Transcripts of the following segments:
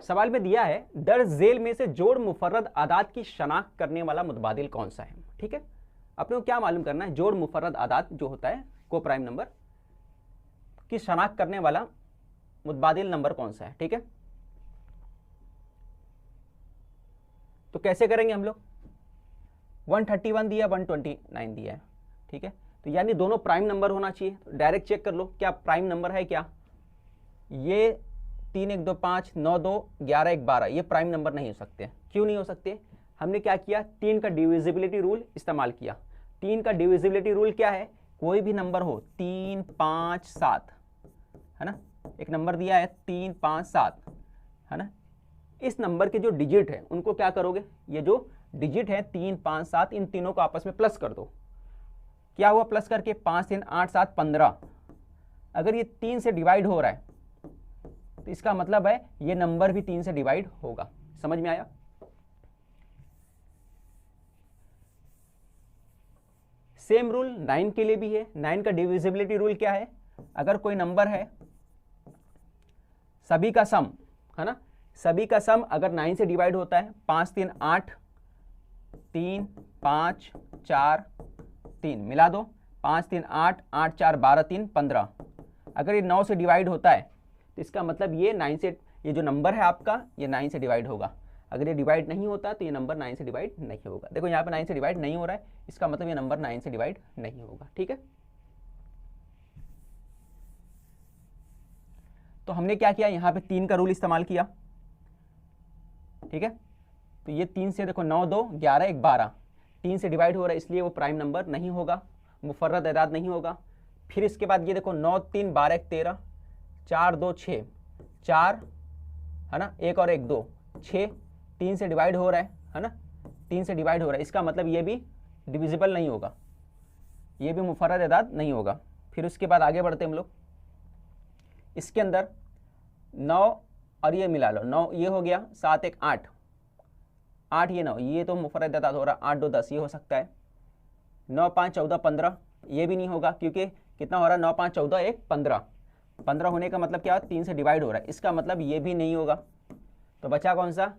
सवाल में दिया है दर्ज झेल में से जोड़ मुफर्रद आदात की शनाख्त करने वाला मुतबादिल कौन सा है। ठीक है, अपने को क्या मालूम करना है, जोड़ मुफर्रद आदात जो होता है को प्राइम नंबर की शनाख्त करने वाला मुतबादिल नंबर कौन सा है। ठीक है, तो कैसे करेंगे हम लोग, 131 दिया 129 दिया है। ठीक है, तो यानी दोनों प्राइम नंबर होना चाहिए। तो डायरेक्ट चेक कर लो क्या प्राइम नंबर है क्या, ये 3 1 2 5 9 2 11 1 12 ये प्राइम नंबर नहीं हो सकते। क्यों नहीं हो सकते, हमने क्या किया, 3 का डिविजिबिलिटी रूल इस्तेमाल किया। 3 का डिविजिबिलिटी रूल क्या है, कोई भी नंबर हो 3 5 7 है ना, एक नंबर दिया है 3 5 7 है ना, इस नंबर के जो डिजिट है उनको क्या करोगे, ये जो डिजिट है 3 5 7 इन तीनों को आपस में प्लस कर दो। क्या हुआ प्लस करके, 5 3 8 7 15। अगर ये 3 से डिवाइड हो रहा है तो इसका मतलब है ये नंबर भी 3 से डिवाइड होगा। समझ में आया। सेम रूल 9 के लिए भी है। 9 का डिविजिबिलिटी रूल क्या है, अगर कोई नंबर है सभी का सम है ना, सभी का सम अगर 9 से डिवाइड होता है, 5 3 8 3 5 4 3 मिला दो, 5 3 8 8 4 12 3 15। अगर ये 9 से डिवाइड होता है तो इसका मतलब ये 9 से, ये जो नंबर है आपका ये 9 से डिवाइड होगा। अगर ये डिवाइड नहीं होता तो ये नंबर 9 से डिवाइड नहीं होगा। देखो यहाँ पे 9 से डिवाइड नहीं हो रहा है, इसका मतलब ये नंबर 9 से डिवाइड नहीं होगा। ठीक है, तो हमने क्या किया, यहाँ पे 3 का रूल इस्तेमाल किया। ठीक है, तो ये 3 से देखो 9 2 11 1 12 3 से डिवाइड हो रहा है, इसलिए वो प्राइम नंबर नहीं होगा, मुफर्रद एदाद नहीं होगा। फिर इसके बाद ये देखो 9 3 12 1 13 4 2 6 4 है ना, 1 और 1 2 6 3 से डिवाइड हो रहा है ना, 3 से डिवाइड हो रहा है, इसका मतलब ये भी डिविजिबल नहीं होगा, ये भी मुफर्रद एदाद नहीं होगा। फिर उसके बाद आगे बढ़ते हम लोग, इसके अंदर 9 और ये मिला लो, 9 ये हो गया, 7 1 8 8 ये 9 ये तो मुफर्रद एदाद हो रहा, 8 2 10 ये हो सकता है, 9 5 14 15 ये भी नहीं होगा, क्योंकि कितना हो रहा है, 9 5 14 1 15 15 होने का मतलब क्या, 3 से डिवाइड हो रहा है, इसका मतलब ये भी नहीं होगा। तो बचा कौन सा,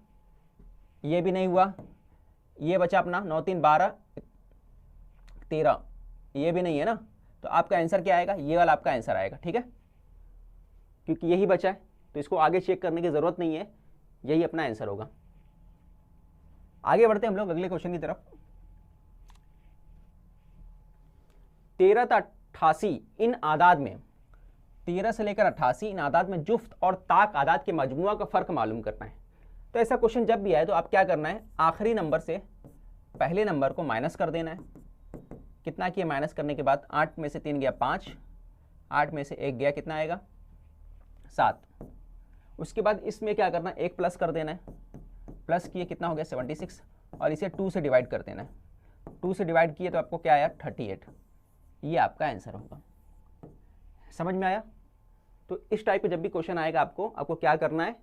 ये भी नहीं हुआ, ये बचा अपना 9 3 12 13 ये भी नहीं है ना, तो आपका आंसर क्या आएगा, ये वाला आपका आंसर आएगा। ठीक है, क्योंकि यही बचा है तो इसको आगे चेक करने की जरूरत नहीं है, यही अपना आंसर होगा। आगे बढ़ते हम लोग अगले क्वेश्चन की तरफ। 13 से 88 इन आदाद में, 13 से लेकर 88 इन आदाद में जुफ्त और ताक आदाद के मजमुआ का फ़र्क मालूम करना है। तो ऐसा क्वेश्चन जब भी आए तो आप क्या करना है, आखिरी नंबर से पहले नंबर को माइनस कर देना है। कितना किया, माइनस करने के बाद 8 में से 3 गया 5, 8 में से 1 गया, कितना आएगा 7। उसके बाद इसमें क्या करना है, 1 प्लस कर देना है, प्लस किए कितना हो गया 76, और इसे 2 से डिवाइड कर देना है। 2 से डिवाइड किए तो आपको क्या आया 38, ये आपका आंसर होगा। समझ में आया। तो इस टाइप का जब भी क्वेश्चन आएगा आपको क्या करना है,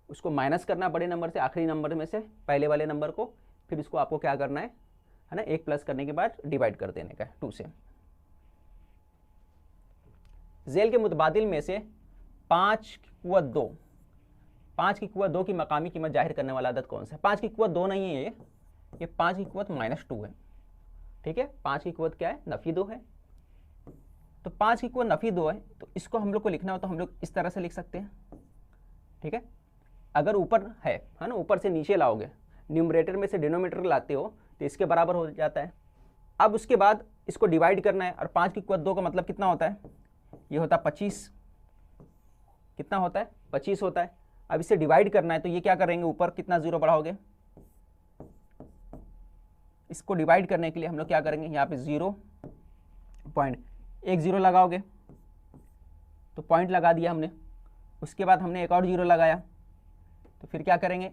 उसको माइनस करना बड़े नंबर से, आखिरी नंबर में से पहले वाले नंबर को, फिर इसको आपको क्या करना है ना, 1 प्लस करने के बाद डिवाइड कर देने का 2 से। झेल के मुतबादिल में से 5 की कुव्वत 2, 5 की कुव्वत 2 की मकामी कीमत जाहिर करने वाला अदद कौन सा है। 5 की कुव्वत 2 नहीं है, ये 5 की कुव्वत -2 है। ठीक है, 5 की कुव्वत क्या है, नफी 2 है। तो 5 की कुव्वत नफी 2 है, तो इसको हम लोग को लिखना हो तो हम लोग इस तरह से लिख सकते हैं। ठीक है, अगर ऊपर है ना, ऊपर से नीचे लाओगे, न्यूमरेटर में से डिनोमिनेटर लाते हो तो इसके बराबर हो जाता है। अब उसके बाद इसको डिवाइड करना है, और 5 की कुव्वत 2 का मतलब कितना होता है, ये होता है 25। कितना होता है 25 होता है। अब इसे डिवाइड करना है तो ये क्या करेंगे, ऊपर कितना जीरो बढ़ाओगे, इसको डिवाइड करने के लिए हम लोग क्या करेंगे, यहाँ पे 0.10 लगाओगे, तो पॉइंट लगा दिया हमने। उसके बाद हमने एक और 0 लगाया, तो फिर क्या करेंगे,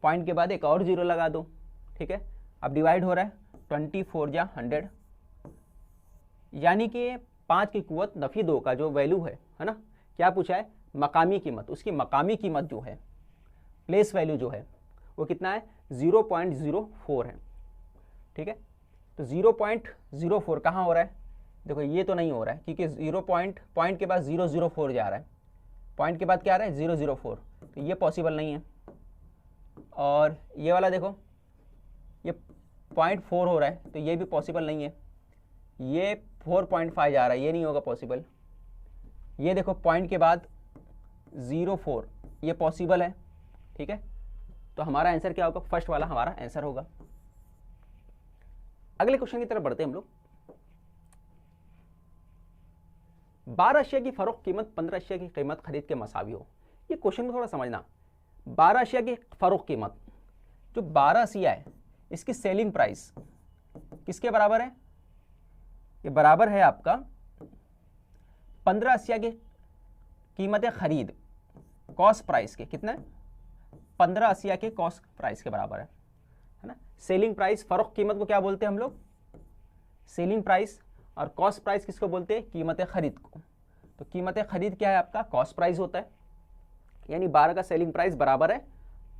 पॉइंट के बाद एक और 0 लगा दो। ठीक है, अब डिवाइड हो रहा है 24 जा 100, यानी कि 5 की कुव्वत नफी 2 का जो वैल्यू है ना, क्या पूछा है, मकामी कीमत, उसकी मकामी कीमत जो है, प्लेस वैल्यू जो है वो कितना है, 0.04 है। ठीक है, तो 0.04 कहाँ हो रहा है, देखो ये तो नहीं हो रहा है, क्योंकि पॉइंट के बाद 004 जा रहा है, पॉइंट के बाद क्या आ रहा है 004, तो तो ये पॉसिबल नहीं है। और ये वाला देखो, ये 0.4 हो रहा है, तो ये भी पॉसिबल नहीं है। ये 4.5 जा रहा है, ये नहीं होगा पॉसिबल। ये देखो पॉइंट के बाद 0.4, ये पॉसिबल है, ठीक है। तो हमारा आंसर क्या होगा, फर्स्ट वाला हमारा आंसर होगा। अगले क्वेश्चन की तरफ बढ़ते हैं हम लोग। 12 अशिया की फरोख्त कीमत 15 अशिया की कीमत खरीद के मसावी हो। ये क्वेश्चन को थोड़ा समझना। 12 अशिया की फरोख्त कीमत, जो 12 अशिया है, इसकी सेलिंग प्राइस किसके बराबर है? ये बराबर है आपका 15 अशिया की कीमत खरीद कॉस्ट प्राइस के। कितना है? 15 अशिया के कॉस्ट प्राइस के बराबर है ना। सेलिंग प्राइस, फरोख्त कीमत को क्या बोलते हैं हम लोग? Selling price. और कॉस्ट प्राइस किसको बोलते हैं? कीमत खरीद को। तो कीमत खरीद क्या है आपका? कॉस्ट प्राइस होता है। यानी 12 का सेलिंग प्राइस बराबर है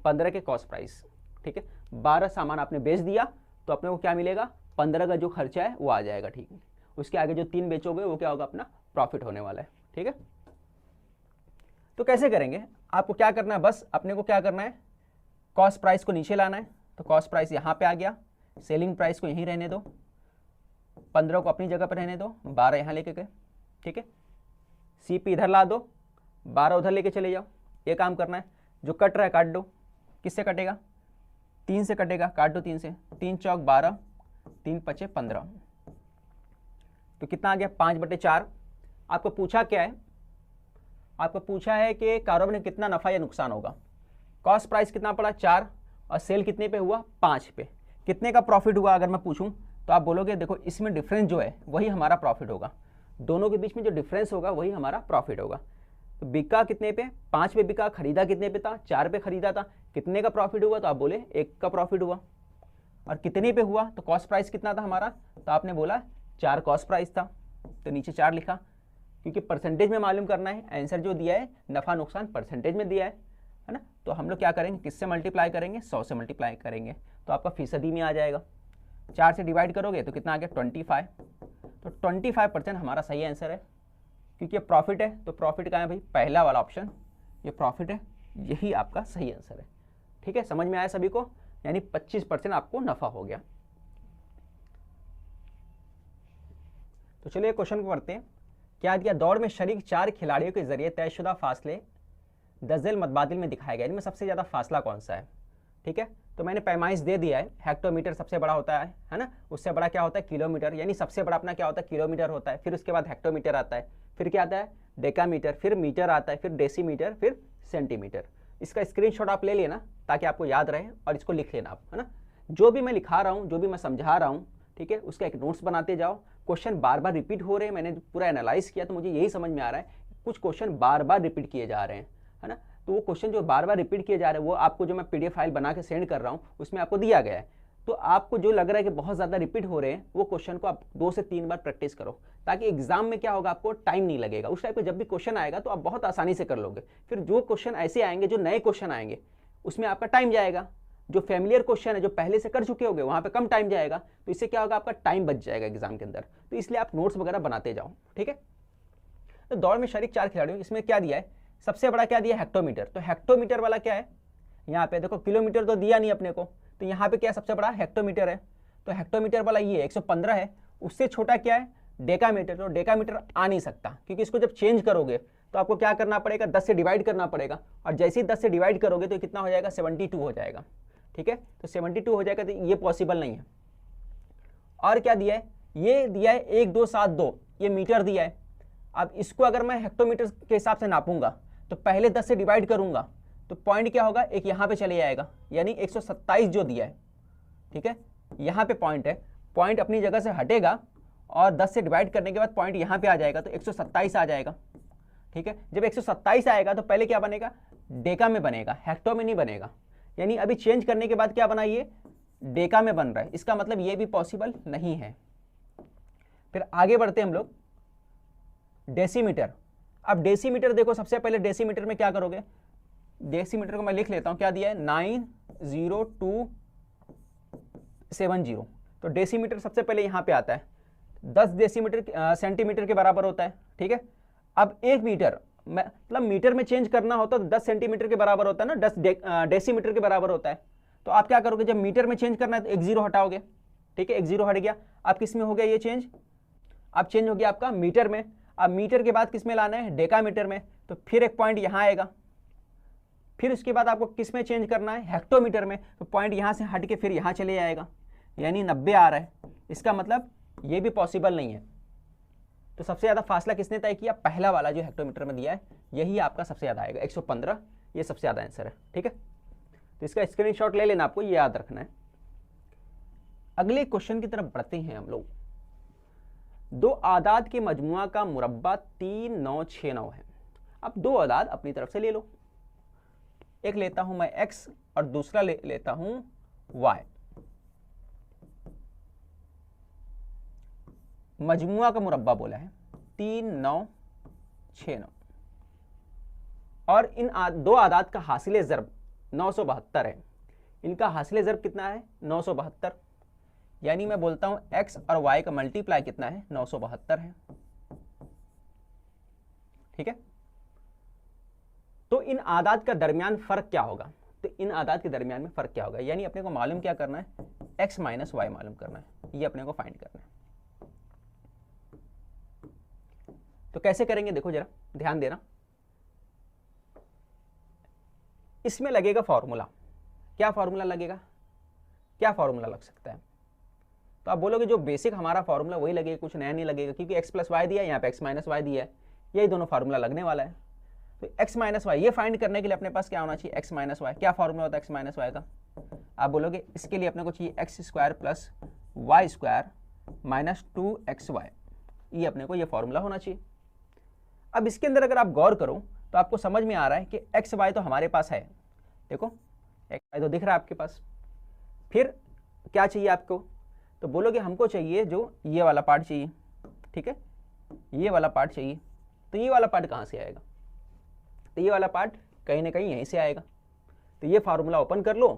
15 के कॉस्ट प्राइस, ठीक है। 12 सामान आपने बेच दिया तो अपने को क्या मिलेगा? 15 का जो खर्चा है वो आ जाएगा, ठीक है। उसके आगे जो 3 बेचोगे वो क्या होगा? अपना प्रॉफिट होने वाला है, ठीक है। तो कैसे करेंगे? आपको क्या करना है, बस अपने को क्या करना है, कॉस्ट प्राइस को नीचे लाना है। तो कॉस्ट प्राइस यहाँ पे आ गया, सेलिंग प्राइस को यहीं रहने दो, 15 को अपनी जगह पर रहने दो, 12 यहाँ लेके गए, ठीक है। CP इधर ला दो, 12 उधर लेके चले जाओ। ये काम करना है। जो कट रहा है काट दो। किससे कटेगा? 3 से कटेगा, काट दो 3 से। 3 चौक 12, 3 पचे 15। तो कितना आ गया? 5/4। आपको पूछा क्या है? आपको पूछा है कि कारोबार में कितना नफा या नुकसान होगा। कॉस्ट प्राइस कितना पड़ा? 4, और सेल कितने पे हुआ? 5 पे। कितने का प्रॉफिट हुआ अगर मैं पूछूं तो आप बोलोगे देखो इसमें डिफरेंस जो है वही हमारा प्रॉफिट होगा। दोनों के बीच में जो डिफरेंस होगा वही हमारा प्रॉफिट होगा। तो बिका कितने पे? 5 पे बिका। खरीदा कितने पे था? 4 पे खरीदा था। कितने का प्रॉफिट हुआ? तो आप बोले 1 का प्रॉफिट हुआ। और कितने पे हुआ? तो कॉस्ट प्राइस कितना था हमारा? तो आपने बोला 4 कॉस्ट प्राइस था, तो नीचे 4 लिखा, क्योंकि परसेंटेज में मालूम करना है। आंसर जो दिया है नफा नुकसान परसेंटेज में दिया है ना। तो हम लोग क्या करेंगे? किससे मल्टीप्लाई करेंगे? 100 से मल्टीप्लाई करेंगे, तो आपका फीसदी में आ जाएगा। 4 से डिवाइड करोगे तो कितना आ गया? 25। तो 25% हमारा सही आंसर है, क्योंकि ये प्रॉफिट है। तो प्रॉफिट कहाँ है भाई? पहला वाला ऑप्शन, ये प्रॉफिट है, यही आपका सही आंसर है, ठीक है। समझ में आया सभी को? यानी 25% आपको नफा हो गया। तो चलिए क्वेश्चन को करते हैं। क्या दिया? दौड़ में शरीक 4 खिलाड़ियों के जरिए तयशुदा फासले दर्जल मतबादिल में दिखाया गया। इनमें सबसे ज़्यादा फासला कौन सा है, ठीक है। तो मैंने पैमाइश दे दिया है। हेक्टोमीटर सबसे बड़ा होता है ना। उससे बड़ा क्या होता है? किलोमीटर। यानी सबसे बड़ा अपना क्या होता है? किलोमीटर होता है। फिर उसके बाद हेक्टोमीटर आता है, फिर क्या आता है? डेकामीटर, फिर मीटर आता है, फिर डेसीमीटर, फिर सेंटीमीटर। इसका स्क्रीनशॉट आप ले लेना ताकि आपको याद रहे, और इसको लिख लेना आप, है ना। जो भी मैं लिखा रहा हूँ, जो भी मैं समझा रहा हूँ, ठीक है, उसका एक नोट्स बनाते जाओ। क्वेश्चन बार बार रिपीट हो रहे हैं। मैंने पूरा एनालाइज किया तो मुझे यही समझ में आ रहा है कुछ क्वेश्चन बार बार रिपीट किए जा रहे हैं, है ना। तो वो क्वेश्चन जो बार बार रिपीट किए जा रहे हैं वो आपको जो मैं PDF फाइल बना के सेंड कर रहा हूँ उसमें आपको दिया गया है। तो आपको जो लग रहा है कि बहुत ज़्यादा रिपीट हो रहे हैं वो क्वेश्चन को आप 2 से 3 बार प्रैक्टिस करो, ताकि एग्जाम में क्या होगा, आपको टाइम नहीं लगेगा। उस टाइप का जब भी क्वेश्चन आएगा तो आप बहुत आसानी से कर लोगे। फिर जो क्वेश्चन ऐसे आएंगे, जो नए क्वेश्चन आएंगे, उसमें आपका टाइम जाएगा। जो फैमिलियर क्वेश्चन है, जो पहले से कर चुके होंगे, वहाँ पे कम टाइम जाएगा। तो इससे क्या होगा? आपका टाइम बच जाएगा एग्जाम के अंदर। तो इसलिए आप नोट्स वगैरह बनाते जाओ, ठीक है। तो दौड़ में शरीक 4 खिलाड़ियों, इसमें क्या दिया है? सबसे बड़ा क्या दिया? हेक्टोमीटर। तो हेक्टोमीटर वाला क्या है? यहाँ पे देखो, किलोमीटर तो दिया नहीं अपने को, तो यहाँ पे क्या सबसे बड़ा? हेक्टोमीटर है। तो हेक्टोमीटर वाला ये 115 है। उससे छोटा क्या है? डेकामीटर। तो डेकामीटर आ नहीं सकता, क्योंकि इसको जब चेंज करोगे तो आपको क्या करना पड़ेगा? 10 से डिवाइड करना पड़ेगा। और जैसे ही 10 से डिवाइड करोगे तो कितना हो जाएगा? 72 हो जाएगा, ठीक है। तो 72 हो जाएगा, तो ये पॉसिबल नहीं है। और क्या दिया है? ये दिया है 1272, ये मीटर दिया है। अब इसको अगर मैं हेक्टोमीटर के हिसाब से नापूंगा तो पहले 10 से डिवाइड करूंगा तो पॉइंट क्या होगा? एक यहाँ पे चले जाएगा, यानी 127 जो दिया है, ठीक है। यहाँ पे पॉइंट है, पॉइंट अपनी जगह से हटेगा और 10 से डिवाइड करने के बाद पॉइंट यहाँ पे आ जाएगा, तो 127 आ जाएगा, ठीक है। जब 127 आएगा तो पहले क्या बनेगा? डेका में बनेगा, हेक्टो में नहीं बनेगा। यानी अभी चेंज करने के बाद क्या बना? ये डेका में बन रहा है। इसका मतलब ये भी पॉसिबल नहीं है। फिर आगे बढ़ते हैं हम लोग। डेसीमीटर। अब डेसीमीटर देखो, सबसे पहले डेसीमीटर में क्या करोगे? डेसीमीटर को मैं लिख लेता हूं, क्या दिया है? 90270। तो डेसीमीटर सबसे पहले यहां पे आता है। 10 डेसीमीटर सेंटीमीटर के बराबर होता है, ठीक है। अब 1 मीटर मतलब मीटर में चेंज करना होता तो 10 सेंटीमीटर के बराबर होता है ना, 10 डेसीमीटर के बराबर होता है। तो आप क्या करोगे, जब मीटर में चेंज करना है तो एक जीरो हटाओगे, ठीक है, एक जीरो हट गया। आप किस में हो गया ये चेंज, अब चेंज हो गया आपका मीटर में। अब मीटर के बाद किस में लाना है, डेकामीटर में, तो फिर एक पॉइंट यहाँ आएगा। फिर उसके बाद आपको किस में चेंज करना है, हेक्टोमीटर में, तो पॉइंट यहाँ से हट के फिर यहाँ चले जाएगा, यानी 90 आ रहा है। इसका मतलब ये भी पॉसिबल नहीं है। तो सबसे ज़्यादा फासला किसने तय किया, पहला वाला जो हेक्टोमीटर में दिया है, यही आपका सबसे ज़्यादा आएगा, 115, ये सबसे ज़्यादा आंसर है, ठीक है। तो इसका स्क्रीनशॉट ले लेना, आपको ये याद रखना है। अगले क्वेश्चन की तरफ बढ़ते हैं हम लोग। दो आदाद के मजमुआ का मुरब्बा 3, 9, 6, 9 है। अब दो आदाद अपनी तरफ से ले लो, एक लेता हूं मैं x और दूसरा लेता हूं y। मजमुआ का मुरब्बा बोला है 3, 9, 6, 9, और इन दो आदाद का हासिल ज़र्ब 972 है। इनका हासिल ज़र्ब कितना है, 972, यानी मैं बोलता हूं x और y का मल्टीप्लाई कितना है, 972 है, ठीक है। तो इन आदाद का दरमियान फर्क क्या होगा, तो इन आदाद के दरमियान में फर्क क्या होगा, यानी अपने को मालूम क्या करना है, x माइनस वाई मालूम करना है, ये अपने को फाइंड करना है। तो कैसे करेंगे, देखो जरा ध्यान देना। इसमें लगेगा फॉर्मूला, क्या फॉर्मूला लगेगा, क्या फॉर्मूला लग सकता है, तो आप बोलोगे जो बेसिक हमारा फॉर्मूला वही लगेगा, कुछ नया नहीं लगेगा, क्योंकि x प्लस वाई दिया है, यहाँ पे x माइनस वाई दिया है, यही दोनों फार्मूला लगने वाला है। तो x माइनस वाई ये फाइंड करने के लिए अपने पास क्या होना चाहिए, x माइनस वाई, क्या फॉर्मूला होता है x माइनस वाई का, आप बोलोगे इसके लिए अपने को चाहिए x square plus y square minus 2xy, ये अपने को ये फॉर्मूला होना चाहिए। अब इसके अंदर अगर आप गौर करो तो आपको समझ में आ रहा है कि एक्स वाई तो हमारे पास है, देखो एक्स वाई तो दिख रहा है आपके पास। फिर क्या चाहिए आपको, तो बोलोगे हमको चाहिए जो ये वाला पार्ट चाहिए, ठीक है, ये वाला पार्ट चाहिए। तो ये वाला पार्ट कहाँ से आएगा, तो ये वाला पार्ट कहीं ना कहीं यहीं से आएगा। तो ये फार्मूला ओपन कर लो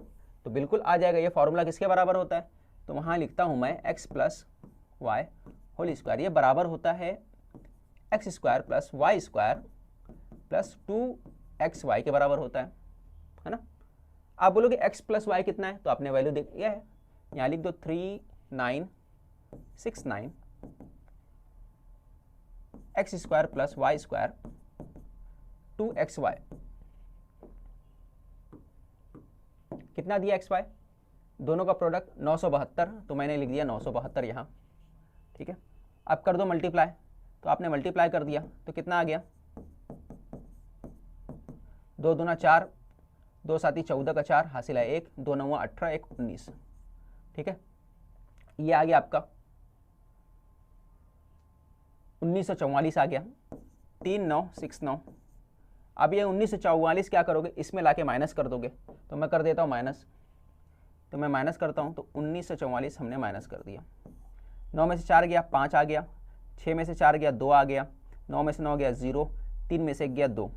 तो बिल्कुल आ जाएगा। ये फार्मूला किसके बराबर होता है, तो वहाँ लिखता हूँ मैं x plus y whole square, ये बराबर होता है x square plus y square plus 2xy के बराबर होता है ना। आप बोलोगे x प्लस वाई कितना है, तो आपने वैल्यू देख लिया है, यहाँ लिख दो 3969 x square plus y square 2xy, कितना दिया xy, दोनों का प्रोडक्ट 972, तो मैंने लिख दिया 972 यहाँ, ठीक है। अब कर दो मल्टीप्लाई, तो आपने मल्टीप्लाई कर दिया तो कितना आ गया, 2 दूना 4, 2 साथी 14 का 4 हासिल है 1, 2 9 18, 1 19, ठीक है। ये आ गया आपका 1944 आ गया, 3969। अब ये 1944 क्या करोगे, इसमें लाके माइनस कर दोगे, तो मैं कर देता हूँ माइनस, तो मैं माइनस करता हूँ, तो 1944 हमने माइनस कर दिया। 9 में से 4 गया 5 आ गया, 6 में से 4 गया 2 आ गया, 9 में से 9 गया 0, 3 में से 1 गया 2,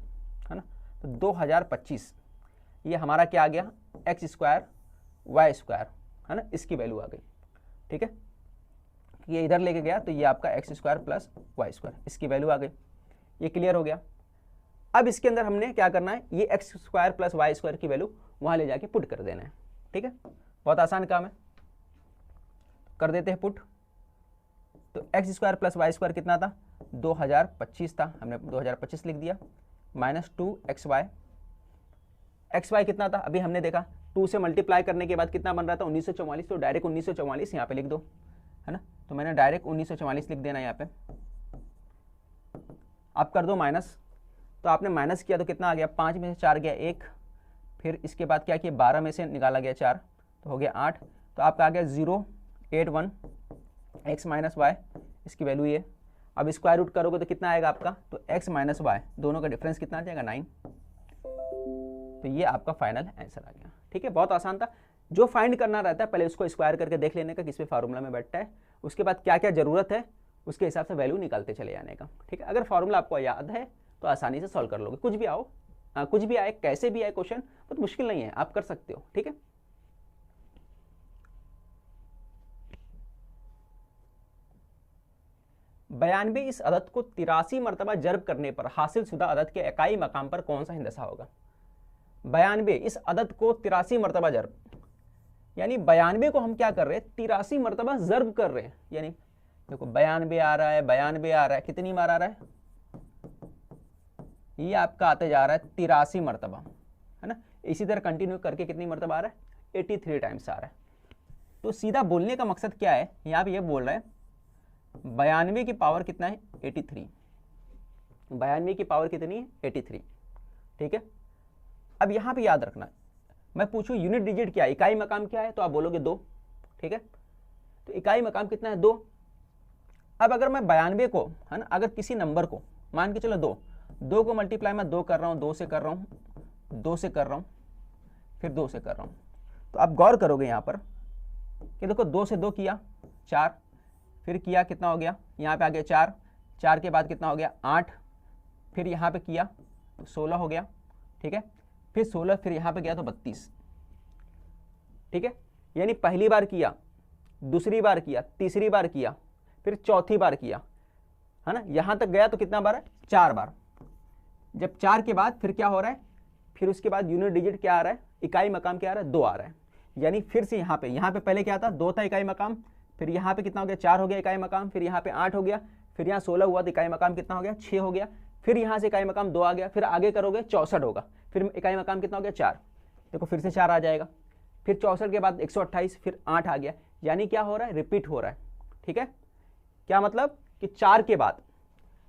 है ना। तो 2025 ये हमारा क्या आ गया, एक्स स्क्वायर वाई स्क्वायर, है ना, इसकी वैल्यू आ गई, ठीक है। ये इधर लेके गया तो ये आपका x square plus y square, इसकी वैल्यू आ गई। ये क्लियर हो गया। अब इसके अंदर हमने क्या करना है, ये x square plus y square की वैल्यू वहाँ ले जाके पुट कर देना है, ठीक है। बहुत आसान काम है, कर देते हैं पुट। तो x square plus y square कितना था, 2025 था, हमने 2025 लिख दिया, माइनस 2xy, xy कितना था अभी हमने देखा, 2 से मल्टीप्लाई करने के बाद कितना बन रहा था 1944, तो डायरेक्ट 1944 यहाँ पे लिख दो, है ना। तो मैंने डायरेक्ट 1944 लिख देना यहाँ पे। आप कर दो माइनस, तो आपने माइनस किया तो कितना आ गया, 5 में से 4 गया 1, फिर इसके बाद क्या किया 12 में से निकाला गया 4, तो हो गया 8, तो आपका आ गया 081 x माइनस वाई, इसकी वैल्यू ये। अब स्क्वायर रूट करोगे तो कितना आएगा आपका, तो x माइनस वाई दोनों का डिफरेंस कितना आ जाएगा 9। तो ये आपका फाइनल आंसर आ गया, ठीक है। बहुत आसान था। जो फाइंड करना रहता है पहले उसको स्क्वायर करके देख लेने का किस पे फार्मूला में बैठता है, उसके बाद क्या क्या जरूरत है उसके हिसाब से वैल्यू निकालते चले जाने का, ठीक है। अगर फार्मूला आपको याद है तो आसानी से सॉल्व कर लोगे, कुछ भी आओ कुछ भी आए कैसे भी आए क्वेश्चन, बहुत मुश्किल नहीं है, आप कर सकते हो, ठीक है। 92 इस अदद को 83 मरतबा जर्ब करने पर हासिल शुदा अदद के इकाई मकाम पर कौन सा हिंदसा होगा? 92 इस अदद को 83 मरतबा जर्ब, यानी 92 को हम क्या कर रहे हैं? 83 मरतबा जर्ब कर रहे हैं। यानी देखो 92 आ रहा है, 92 आ रहा है, कितनी बार आ रहा है? ये आपका आते जा रहा है 83 मरतबा, है ना। इसी तरह कंटिन्यू करके कितनी मरतबा आ रहा है? 83 टाइम्स आ रहा है। तो सीधा बोलने का मकसद क्या है? यहाँ पे ये बोल रहा है 92 की पावर कितना है? 83। 92 की पावर कितनी है? 83। ठीक है। अब यहाँ पे याद रखना, मैं पूछूं यूनिट डिजिट क्या है, इकाई मकाम क्या है, तो आप बोलोगे 2। ठीक है, तो इकाई मकाम कितना है? 2। अब अगर मैं 92 को, है ना, अगर किसी नंबर को मान के चलो 2 को मल्टीप्लाई मैं 2 कर रहा हूँ, 2 से कर रहा हूँ, 2 से कर रहा हूँ, फिर 2 से कर रहा हूँ, तो आप गौर करोगे यहाँ पर कि देखो 2 से 2 किया 4, फिर किया कितना हो गया? यहाँ पे आ गया 4, 4 के बाद कितना हो गया? 8, फिर यहाँ पे किया तो 16 हो गया। ठीक है, फिर 16, फिर यहाँ पे गया तो 32। ठीक है, यानी पहली बार किया, दूसरी बार किया, तीसरी बार किया, फिर चौथी बार किया, है ना। यहाँ तक गया तो कितना बार है? 4 बार। जब 4 के बाद फिर क्या हो रहा है? फिर उसके बाद यूनिट डिजिट क्या आ रहा है? इकाई मकाम क्या आ रहा है? 2 आ रहा है। यानी फिर से यहाँ पे पहले क्या था? 2 था इकाई मकाम, फिर यहाँ पे कितना हो गया? 4 हो गया इकाई मकाम, फिर यहाँ पे 8 हो गया, फिर यहाँ 16 हुआ तो इकाई मकाम कितना हो गया? 6 हो गया, फिर यहाँ से इकाई मकाम 2 आ गया, फिर आगे करोगे 64 होगा, फिर इकाई मकाम कितना हो गया? 4। देखो फिर से 4 आ जाएगा, फिर 64 के बाद 128, फिर 8 आ गया। यानी क्या हो रहा है? रिपीट हो रहा है। ठीक है, क्या मतलब कि 4 के बाद,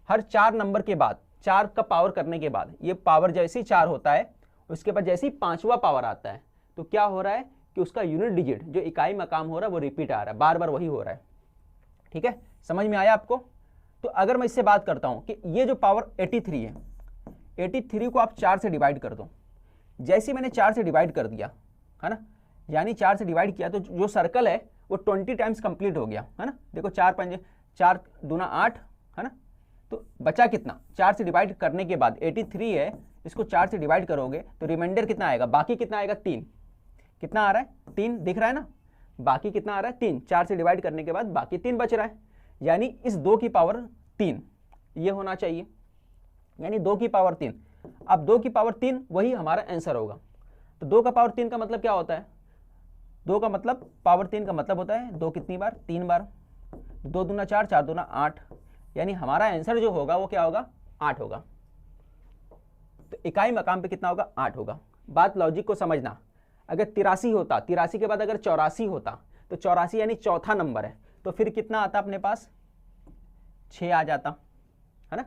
हर 4 नंबर के बाद, 4 का पावर करने के बाद, ये पावर जैसे ही 4 होता है उसके बाद जैसे ही 5वां पावर आता है तो क्या हो रहा है कि उसका यूनिट डिजिट जो इकाई मकाम हो रहा है वो रिपीट आ रहा है, बार बार वही हो रहा है। ठीक है, समझ में आया आपको? तो अगर मैं इससे बात करता हूं कि ये जो पावर 83 है, 83 को आप 4 से डिवाइड कर दो। जैसे मैंने 4 से डिवाइड कर दिया, है ना, यानी 4 से डिवाइड किया तो जो सर्कल है वो 20 टाइम्स कंप्लीट हो गया, है ना। देखो 4 दूना 8, है ना, तो बचा कितना? 4 से डिवाइड करने के बाद 83 है, इसको 4 से डिवाइड करोगे तो रिमाइंडर कितना आएगा? बाकी कितना आएगा? 3। कितना आ रहा है? 3 दिख रहा है ना। बाकी कितना आ रहा है? 3। 4 से डिवाइड करने के बाद बाकी 3 बच रहा है, यानी इस 2 की पावर 3 ये होना चाहिए, यानी 2 की पावर 3। अब 2 की पावर 3 वही हमारा आंसर होगा। तो 2 का पावर 3 का मतलब क्या होता है? 2 का मतलब पावर 3 का मतलब होता है 2 कितनी बार? 3 बार। 2 दूना 4, 4 दूना 8, यानी हमारा आंसर जो होगा वो क्या होगा? 8 होगा। तो इकाई मकाम पे कितना होगा? 8 होगा। बात लॉजिक को समझना, अगर 83 होता, 83 के बाद अगर 84 होता तो 84 यानी चौथा नंबर है, तो फिर कितना आता अपने पास? 6 आ जाता, है ना,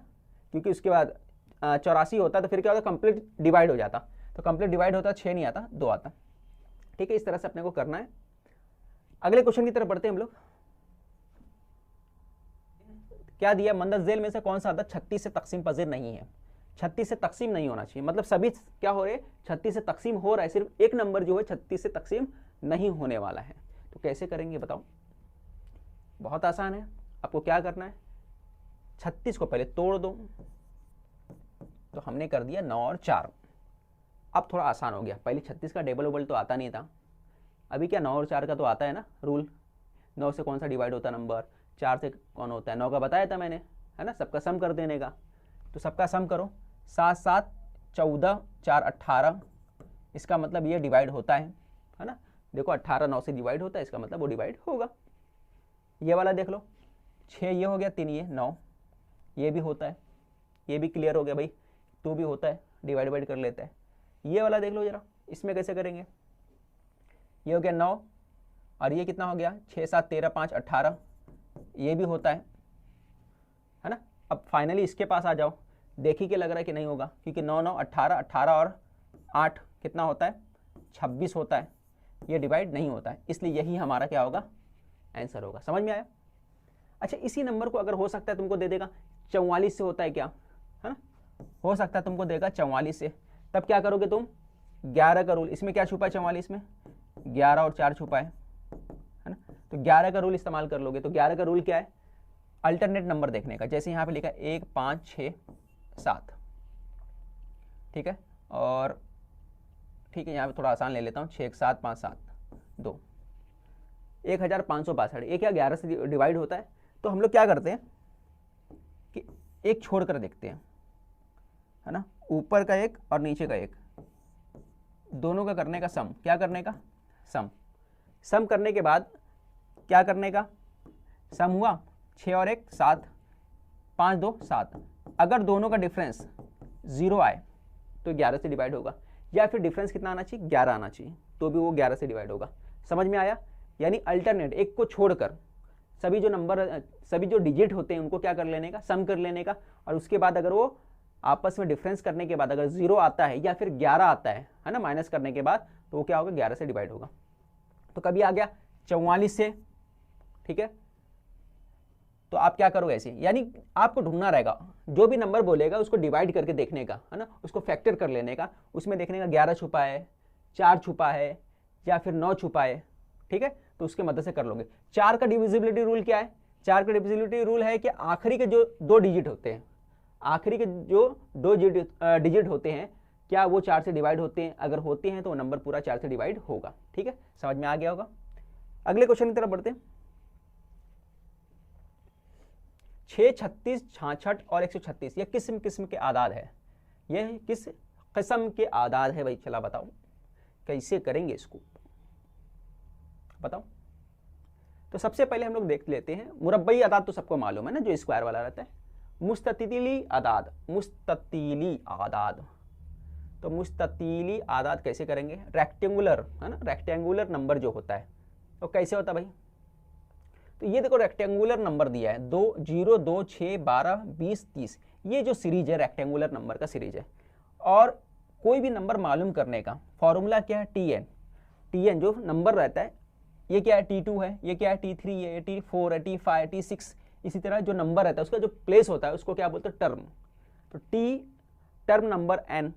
क्योंकि उसके बाद 84 होता तो फिर क्या होता? कंप्लीट डिवाइड हो जाता, तो कंप्लीट डिवाइड होता 6 नहीं आता, 2 आता। ठीक है, इस तरह से अपने को करना है। अगले क्वेश्चन की तरफ बढ़ते हैं हम लोग। क्या दिया? मंदस झेल में से कौन सा अदद 36 से तकसीम पजीर नहीं है? 36 से तकसीम नहीं होना चाहिए, मतलब सभी क्या हो रहे हैं? 36 से तकसीम हो रहा है, सिर्फ एक नंबर जो है 36 से तकसीम नहीं होने वाला है। तो कैसे करेंगे बताओ? बहुत आसान है। आपको क्या करना है? 36 को पहले तोड़ दो, तो हमने कर दिया 9 और 4। अब थोड़ा आसान हो गया, पहले 36 का डबल वबल तो आता नहीं था, अभी क्या 9 और 4 का तो आता है ना रूल। 9 से कौन सा डिवाइड होता है नंबर? 4 से कौन होता है? 9 का बताया था मैंने, है ना, सबका सम कर देने का। तो सबका सम करो, 7 7 14, 4 18, इसका मतलब ये डिवाइड होता है ना। देखो 18 9 से डिवाइड होता है, इसका मतलब वो डिवाइड होगा। ये वाला देख लो, 6 ये हो गया, 3 ये 9, ये भी होता है, ये भी क्लियर हो गया भाई, 2 भी होता है, डिवाइड कर लेते हैं। ये वाला देख लो जरा, इसमें कैसे करेंगे? ये हो गया 9 और ये कितना हो गया? 6 7 13 5 18, ये भी होता है ना। अब फाइनली इसके पास आ जाओ, देखिए कि लग रहा है कि नहीं होगा, क्योंकि 9 9 18, 18 और 8 कितना होता है? 26 होता है, ये डिवाइड नहीं होता है, इसलिए यही हमारा क्या होगा? आंसर होगा। समझ में आया? अच्छा, इसी नंबर को अगर हो सकता है तुमको दे देगा 44 से होता है क्या, है ना, हो सकता है तुमको देगा 44 से, तब क्या करोगे तुम? 11 का रूल, इसमें क्या छुपा है? 44 में 11 और 4 छुपा है ना, तो 11 का रूल इस्तेमाल कर लोगे। तो 11 का रूल क्या है? अल्टरनेट नंबर देखने का, जैसे यहाँ पे लिखा है 1 5 6 7, ठीक है, और ठीक है यहाँ पे थोड़ा आसान ले लेता हूँ, 6 1 7 5 7 2, 1562, ये क्या 11 से डिवाइड होता है। तो हम लोग क्या करते हैं, एक छोड़ कर देखते हैं, है ना, ऊपर का एक और नीचे का एक, दोनों का करने का सम, क्या करने का, सम करने के बाद क्या करने का, सम हुआ 6 और 1 7, 5 2 7, अगर दोनों का डिफरेंस 0 आए तो 11 से डिवाइड होगा, या फिर डिफरेंस कितना आना चाहिए, 11 आना चाहिए, तो भी वो 11 से डिवाइड होगा। समझ में आया? यानी अल्टरनेट, एक को छोड़कर सभी जो नंबर, सभी जो डिजिट होते हैं उनको क्या कर लेने का, सम कर लेने का, और उसके बाद अगर वो आपस में डिफरेंस करने के बाद अगर 0 आता है या फिर 11 आता है ना, माइनस करने के बाद, तो वो क्या होगा, 11 से डिवाइड होगा। तो कभी आ गया 44 से, ठीक है, तो आप क्या करोगे ऐसे, यानी आपको ढूंढना रहेगा, जो भी नंबर बोलेगा उसको डिवाइड करके देखने का, है ना, उसको फैक्टर कर लेने का, उसमें देखने का 11 छुपा है, 4 छुपा है, या फिर 9 छुपा है, ठीक है, तो उसके मदद से कर लोगे। 4 का डिविजिबिलिटी रूल क्या है? 4 का डिविजिबिलिटी रूल है कि आखिरी के जो 2 डिजिट होते हैं, आखिरी के जो 2 डिजिट होते हैं, क्या वो 4 से डिवाइड होते हैं? अगर होते हैं तो वो नंबर पूरा 4 से डिवाइड होगा। ठीक है, समझ में आ गया होगा। अगले क्वेश्चन की तरफ बढ़ते हैं। 6, 36, 66 और 136 ये किस किस्म के आदाद है? ये किस किस्म के आदाद है भाई? चला बताओ कैसे करेंगे इसको, बताओ। तो सबसे पहले हम लोग देख लेते हैं मुरब्बई आदाद, तो सबको मालूम है ना, जो स्क्वायर वाला रहता है। मुस्ततीली आदाद, मुस्ततीली आदाद, तो मुस्ततीली आदाद कैसे करेंगे? रेक्टेंगुलर, है ना, रेक्टेंगुलर नंबर जो होता है तो कैसे होता है भाई? तो ये देखो रेक्टेंगुलर नंबर दिया है 2, 0, 2, 6, 12, 20, 30, ये जो सीरीज है रेक्टेंगुलर नंबर का सीरीज है। और कोई भी नंबर मालूम करने का फॉर्मूला क्या है? TN। TN जो नंबर रहता है, ये क्या है? T2 है, ये क्या है? T3 है, T4 है, T5 है, T6, इसी तरह जो नंबर रहता है उसका जो प्लेस होता है उसको क्या बोलते हैं? टर्म। तो T term number N,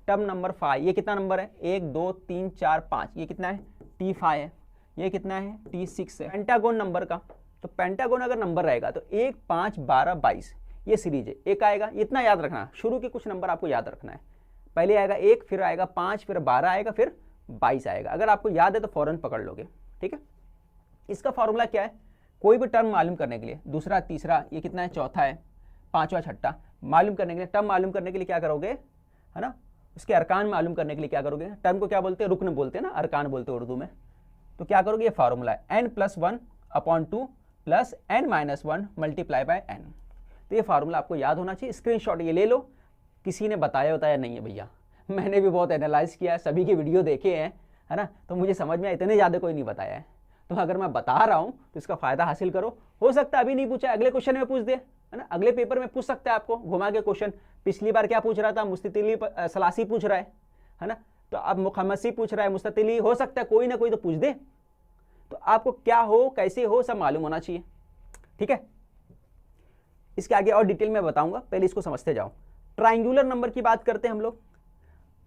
term number 5, ये कितना नंबर है? 1 2 3 4 5, ये कितना है? T5 है, ये कितना है? T6 है। पेंटागोन नंबर का, तो पेंटागोन अगर नंबर रहेगा तो 1 5 12 22 ये सीरीज है, एक आएगा, इतना याद रखना, शुरू के कुछ नंबर आपको याद रखना है। पहले आएगा 1, फिर आएगा 5, फिर 12 आएगा, फिर 22 आएगा। अगर आपको याद है तो फौरन पकड़ लोगे। ठीक है, इसका फॉर्मूला क्या है? कोई भी टर्म मालूम करने के लिए, दूसरा, तीसरा, ये कितना है? चौथा है, पांचवा, छठा मालूम करने के लिए, टर्म मालूम करने के लिए क्या करोगे, है ना, उसके अरकान मालूम करने के लिए क्या करोगे? टर्म को क्या बोलते हैं? रुकन बोलते हैं ना, अरकान बोलते हैं उर्दू में। तो क्या करोगे? ये फार्मूला है n+1/2 + n-1 × n। तो ये फार्मूला आपको याद होना चाहिए, स्क्रीनशॉट ये ले लो। किसी ने बताया नहीं है भैया, मैंने भी बहुत एनालाइज किया है, सभी की वीडियो देखे हैं, है ना, तो मुझे समझ में इतने ज़्यादा कोई नहीं बताया है। तो अगर मैं बता रहा हूँ तो इसका फायदा हासिल करो। हो सकता है अभी नहीं पूछा, अगले क्वेश्चन में पूछ दे, है ना, अगले पेपर में पूछ सकता है आपको घुमा के क्वेश्चन। पिछली बार क्या पूछ रहा था? मुस्ततिली सलासी पूछ रहा है ना, तो अब मुखम्मसी पूछ रहा है, मुस्ततिली, हो सकता है कोई ना कोई तो पूछ दे। तो आपको क्या हो, कैसे हो, सब मालूम होना चाहिए। ठीक है, इसके आगे और डिटेल में बताऊंगा, पहले इसको समझते जाओ। ट्राइंगुलर नंबर की बात करते हैं हम लोग।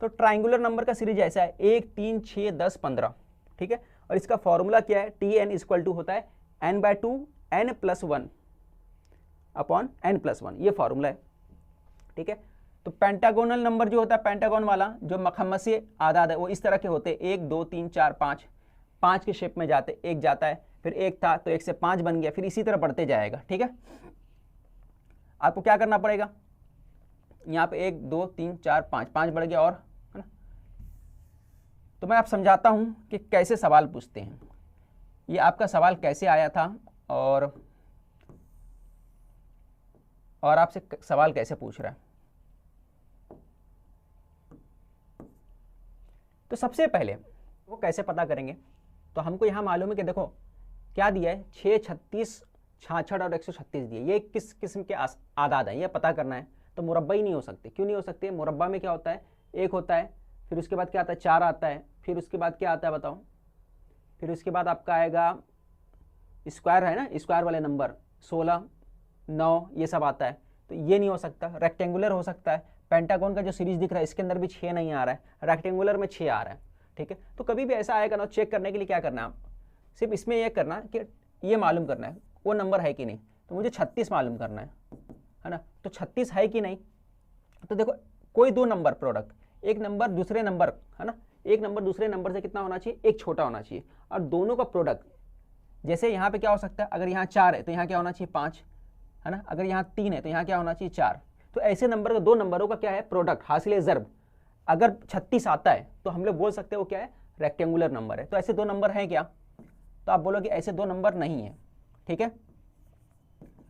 तो ट्राइंगुलर नंबर का सीरीज ऐसा है 1 3 6 10 15। ठीक है, और इसका फॉर्मूला क्या है? TN = होता है n/2 n+1/n+1, ये फॉर्मूला है। ठीक है, तो पेंटागोनल नंबर जो होता है, पेंटागोन वाला जो मखम्मसी आदाद है, वो इस तरह के होते हैं 1 2 3 4 5, 5 के शेप में जाते, एक जाता है, फिर एक था तो 1 से 5 बन गया, फिर इसी तरह बढ़ते जाएगा। ठीक है, आपको क्या करना पड़ेगा? यहाँ पे 1 2 3 4 5, 5 बढ़ गया, और है ना। तो मैं आप समझाता हूँ कि कैसे सवाल पूछते हैं। ये आपका सवाल कैसे आया था और आपसे सवाल कैसे पूछ रहा है। तो सबसे पहले वो कैसे पता करेंगे? तो हमको यहाँ मालूम है कि देखो क्या दिया है, 6 36 66 और 136 दिए, ये किस किस्म के आदाद हैं ये पता करना है। तो मुरब्बा ही नहीं हो सकते। क्यों नहीं हो सकते? मुरब्बा में क्या होता है? 1 होता है, फिर उसके बाद क्या आता है? 4 आता है, फिर उसके बाद क्या आता है बताओ? फिर उसके बाद आपका आएगा स्क्वायर, है ना, स्क्वायर वाले नंबर 16 9 ये सब आता है। तो ये नहीं हो सकता। रेक्टेंगुलर हो सकता है। पेंटागोन का जो सीरीज दिख रहा है इसके अंदर भी 6 नहीं आ रहा है, रेक्टेंगुलर में 6 आ रहा है। ठीक है, तो कभी भी ऐसा आएगा ना, चेक करने के लिए क्या करना है, आप सिर्फ इसमें यह करना कि ये मालूम करना है वो नंबर है कि नहीं। तो मुझे 36 मालूम करना है ना, तो 36 है कि नहीं। तो देखो कोई 2 नंबर प्रोडक्ट, एक नंबर दूसरे नंबर, है ना, एक नंबर दूसरे नंबर से कितना होना चाहिए? 1 छोटा होना चाहिए। और दोनों का प्रोडक्ट, जैसे यहाँ पे क्या हो सकता है, अगर यहाँ 4 है तो यहाँ क्या होना चाहिए? 5, है ना। अगर यहाँ 3 है तो यहाँ क्या होना चाहिए 4। तो ऐसे नंबर का, दो नंबरों का क्या है प्रोडक्ट, हासिल ज़र्ब अगर 36 आता है तो हम लोग बोल सकते हैं वो क्या है, रेक्टेंगुलर नंबर है। तो ऐसे दो नंबर हैं क्या, तो आप बोलोगे ऐसे दो नंबर नहीं है, ठीक है।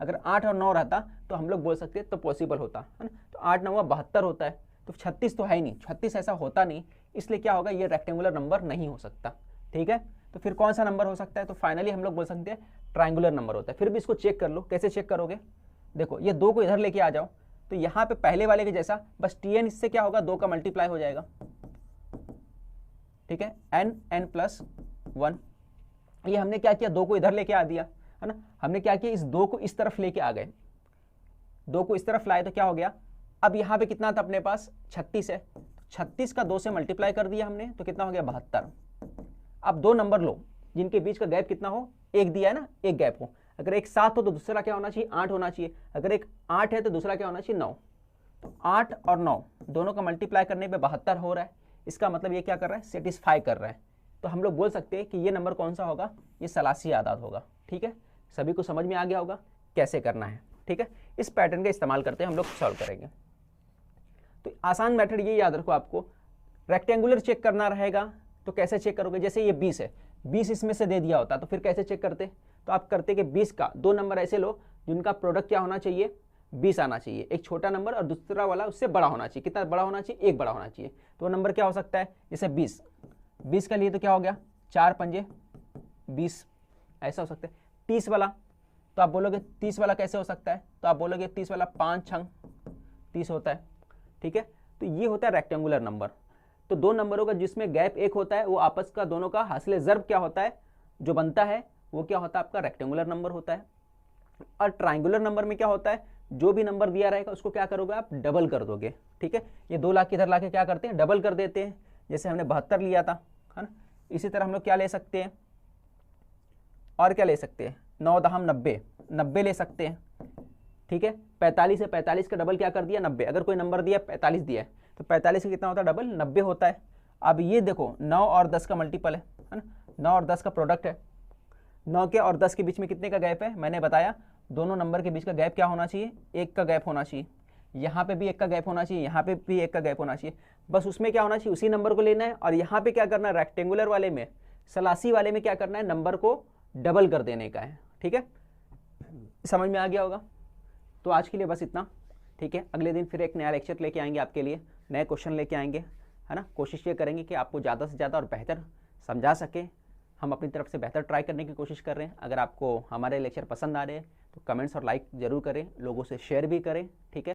अगर 8 और 9 रहता तो हम लोग बोल सकते हैं तो पॉसिबल होता, है ना। तो 8 9 72 होता है, तो 36 तो है ही नहीं, 36 ऐसा होता नहीं, इसलिए क्या होगा, ये रेक्टेंगुलर नंबर नहीं हो सकता, ठीक है। तो फिर कौन सा नंबर हो सकता है, तो फाइनली हम लोग बोल सकते हैं ट्रायंगुलर नंबर होता है। फिर भी इसको चेक कर लो, कैसे चेक करोगे, देखो ये 2 को इधर लेके आ जाओ, तो यहाँ पे पहले वाले के जैसा बस tn इससे क्या होगा 2 का मल्टीप्लाई हो जाएगा, ठीक है, n प्लस 1। ये हमने क्या किया, 2 को इधर लेके आ दिया, है ना। हमने क्या किया, इस 2 को इस तरफ लेके आ गए, 2 को इस तरफ लाए तो क्या हो गया, अब यहाँ पे कितना था अपने पास 36 है, 36 का 2 से मल्टीप्लाई कर दिया हमने तो कितना हो गया 72। अब दो नंबर लो जिनके बीच का गैप कितना हो, एक दिया है ना, एक गैप हो। अगर एक 7 हो तो दूसरा क्या होना चाहिए 8 होना चाहिए, अगर एक 8 है तो दूसरा क्या होना चाहिए 9। तो 8 और 9 दोनों का मल्टीप्लाई करने पे 72 हो रहा है, इसका मतलब ये क्या कर रहा है, सेटिस्फाई कर रहा है। तो हम लोग बोल सकते हैं कि ये नंबर कौन सा होगा, ये सलासी आदाद होगा, ठीक है। सभी को समझ में आ गया होगा कैसे करना है, ठीक है। इस पैटर्न का इस्तेमाल करते हैं हम लोग सॉल्व करेंगे। तो आसान मेथड ये याद रखो आपको, रेक्टेंगुलर चेक करना रहेगा तो कैसे चेक करोगे, जैसे ये 20 है, 20 इसमें से दे दिया होता तो फिर कैसे चेक करते, तो आप करते कि 20 का दो नंबर ऐसे लो जिनका प्रोडक्ट क्या होना चाहिए 20 आना चाहिए, एक छोटा नंबर और दूसरा वाला उससे बड़ा होना चाहिए। कितना बड़ा होना चाहिए, एक बड़ा होना चाहिए। तो वो नंबर क्या हो सकता है, जैसे 20 का लिए तो क्या हो गया 4 पंजे 20, ऐसा हो सकता है। 30 वाला, तो आप बोलोगे 30 वाला कैसे हो सकता है, तो आप बोलोगे 30 वाला 5 छंग 30 होता है, ठीक है। तो ये होता है रेक्टेंगुलर नंबर। तो दो नंबरों का जिसमें गैप एक होता है वो आपस का दोनों का हासिल ज़र्ब क्या होता है जो बनता है वो क्या होता है आपका रेक्टेंगुलर नंबर होता है। और ट्रायंगुलर नंबर में क्या होता है, जो भी नंबर दिया रहेगा उसको क्या करोगे आप डबल कर दोगे, ठीक है। ये 2 लाख इधर लाके क्या करते हैं डबल कर देते हैं, जैसे हमने 72 लिया था, है ना। इसी तरह हम लोग क्या ले सकते हैं, और क्या ले सकते हैं 9 दहम 90 ले सकते हैं, ठीक है। 45 है, 45 का डबल क्या कर दिया 90। अगर कोई नंबर दिया 45 दिया है तो 45 का कितना होता है डबल 90 होता है। अब ये देखो 9 और 10 का मल्टीपल है ना, 9 और 10 का प्रोडक्ट है। 9 के और 10 के बीच में कितने का गैप है, मैंने बताया दोनों नंबर के बीच का गैप क्या होना चाहिए, 1 का गैप होना चाहिए। यहाँ पे भी 1 का गैप होना चाहिए, यहाँ पे भी 1 का गैप होना चाहिए। बस उसमें क्या होना चाहिए, उसी नंबर को लेना है। और यहाँ पे क्या करना है, रेक्टेंगुलर वाले में, सलासी वाले में क्या करना है, नंबर को डबल कर देने का है, ठीक है। समझ में आ गया होगा। तो आज के लिए बस इतना, ठीक है। अगले दिन फिर एक नया लेक्चर लेके आएंगे आपके लिए, नए क्वेश्चन लेके आएंगे, है ना। कोशिश ये करेंगे कि आपको ज़्यादा से ज़्यादा और बेहतर समझा सकें। हम अपनी तरफ से बेहतर ट्राई करने की कोशिश कर रहे हैं। अगर आपको हमारे लेक्चर पसंद आ रहे हैं तो कमेंट्स और लाइक ज़रूर करें, लोगों से शेयर भी करें, ठीक है।